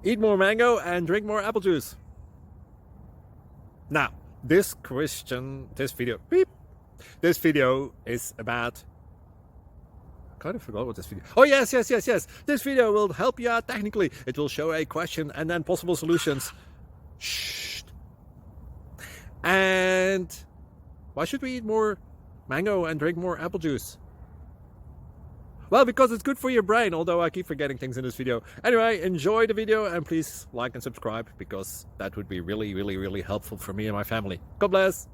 Eat more mango and drink more apple juice. Now, this video is about, I kind of forgot what this video. Oh yes. This video will help you out technically. It will show a question and then possible solutions. Shh. And why should we eat more mango and drink more apple juice? Well, because it's good for your brain, although I keep forgetting things in this video. Anyway, enjoy the video and please like and subscribe, because that would be really helpful for me and my family. God bless!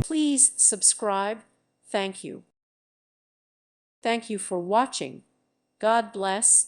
Please subscribe. Thank you. Thank you for watching. God bless.